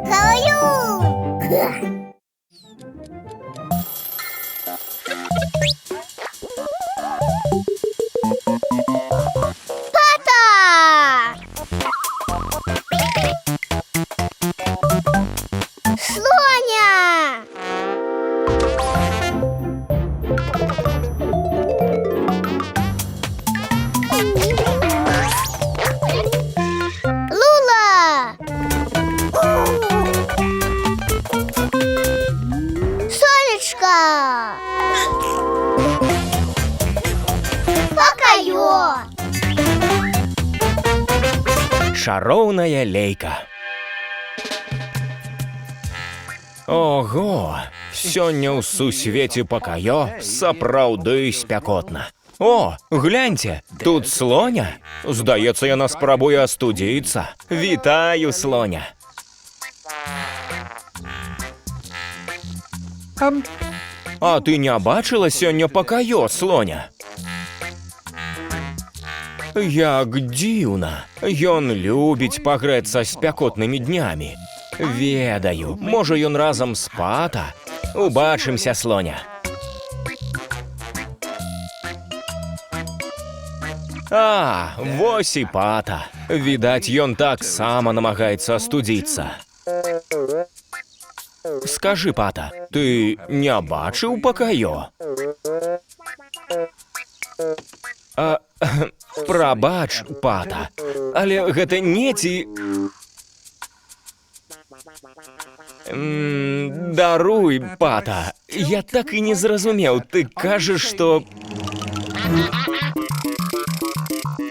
Каю! Пата! Слоня! Лула! Сонечка! Покайо! Шароўная лейка. Ого! Сёння ў сусвеце пакаё сапраўды спякотна. О, гляньце, тут слоня. Здаецца, яна спрабуе астудзіцца. Вітаю, слоня. А ты не бачыла сёння пакаё, слоня? Як дзіўна. Ён любіць пагрэцца спякотнымі днямі. Ведаю, можа ён разам з Пата. Убачымся, слоня. А, вось і Пата. Відаць, ён таксама намагаецца астудзіцца. Скажы, Пата, ты не бачыў пакаё? Прабач, Пата, але гэта не ці... Даруй, Пата, я так і не зразумеў. Ты кажаш, што...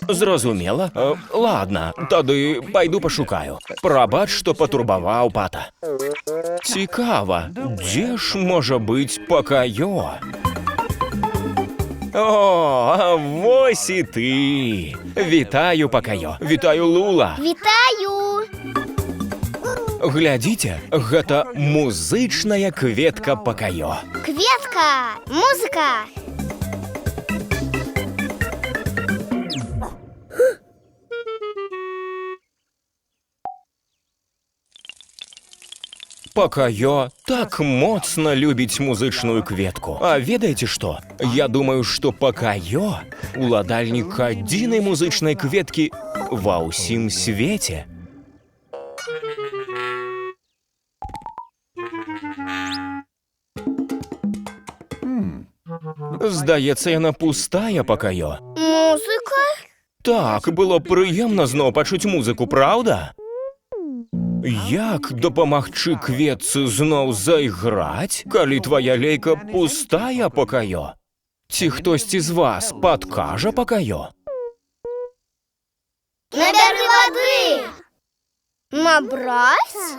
Зразумела? Ладно, тады пайду пашукаю. Прабач, што патурбаваў, Пата. Цікава, дзе ж можа быць пакаё? О, вось і ты. Вітаю, пакаё. Вітаю, Лула. Вітаю! Глядзіце, гэта музычная кветка пакаё. Кветка! Музыка! Пакаё так моцна любіць музычную кветку. А ведаеце што? Я думаю, што пакаё уладальнік адзінай музычнай кветкі ва ўсім свеце. Здаецца, яна пустая, пакаё. Музыка? Так, было прыемна зноў пачуць музыку, праўда? Як дапамагчы кветцы зноў зайграць, калі твая лейка пустая, пакаё? Ці хтосьці з вас падкажа, пакаё? Набяры вады! Набраць?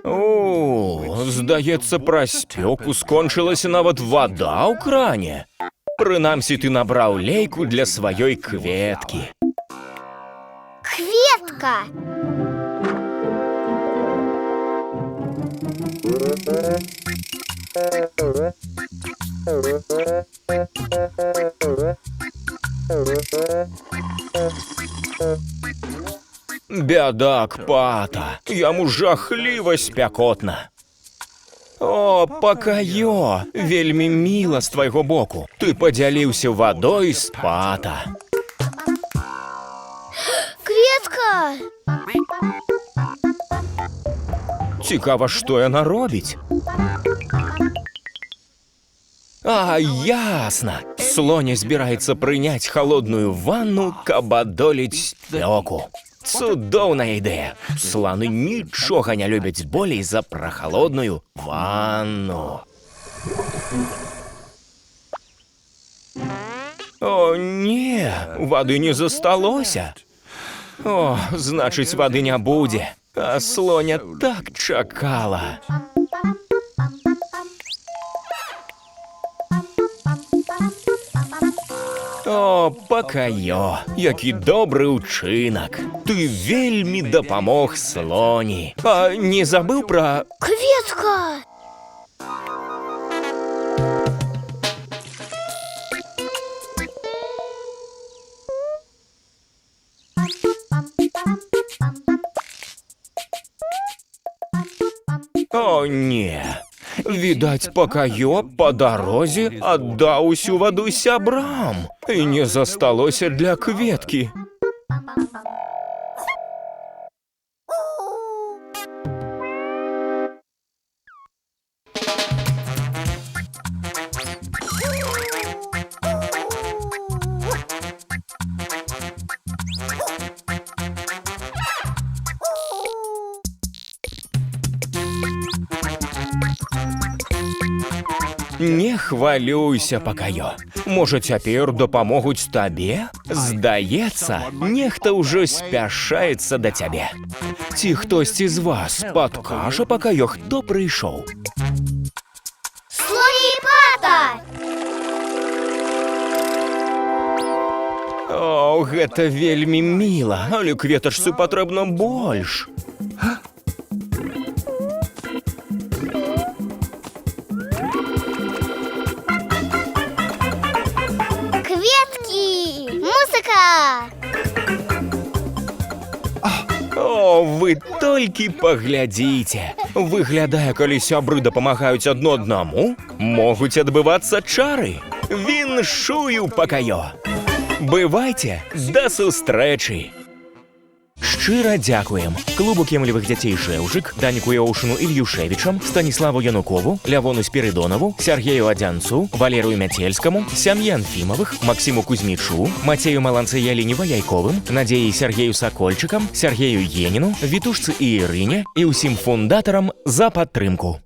О, здаецца, праз спёку скончылася нават вада ў кране. Прынамсі, ты набраў лейку для сваёй кветкі. Кветка! Бядак, Пата, яму жахліва спякотна. О, пакаё, вельмі міла з твайго боку. Ты падзяліўся вадой з Пата. Кветка! Цікава, што яна робіць? А, ясна! Слоня збіраецца прыняць халодную ванну, каб адолець спёку. Цудоўная ідэя! Сланы нічога не любяць болей за прахалодную ванну. О, не, вады не засталося. О, значыць, вады не будзе. А слоня так чакала. О, Пакайо, який добрий учинок. Ти вельмі допомог слоні. А не забив про... Кветка! О, ні. Відать, Пакайо по дорозі віддав усю воду сябрам. І не зосталося для кветки. Не хвалюйся, Пакайо. Може, цяпер дапамогуць табе? Здаецца, нехта ўжо спяшаецца да цябе. Ці хтосьці з вас падкажа Пакайо, хто прыйшоў? Слоніпата! О, гэта вельмі міла, але кветачцы патрэбна больш. Кветкі! Музыка! О, вы толькі паглядзіце. Выглядае, калі сябры дапамагаюць адно аднаму, могуць адбывацца чары. Віншую, Пакайо! Бывайце, да сустрэчы! Шчыра дзякуем клубу кемлівых дзяцей «Жэўжык», Даніку Яўшыну Ільюшевічам, Станіславу Янукову, Лявону Спірыдонаву, Сяргею Адзянцу, Валерыю Мяцельскаму, сям'і Анфімавых, Максіму Кузьмічу, Мацею Маланцы-Яліне Ваяйковым, Надзеі Сяргею Сакольчыкам, Сяргею Еніну, Вітушцы і Ірыне і ўсім фундатарам за падтрымку.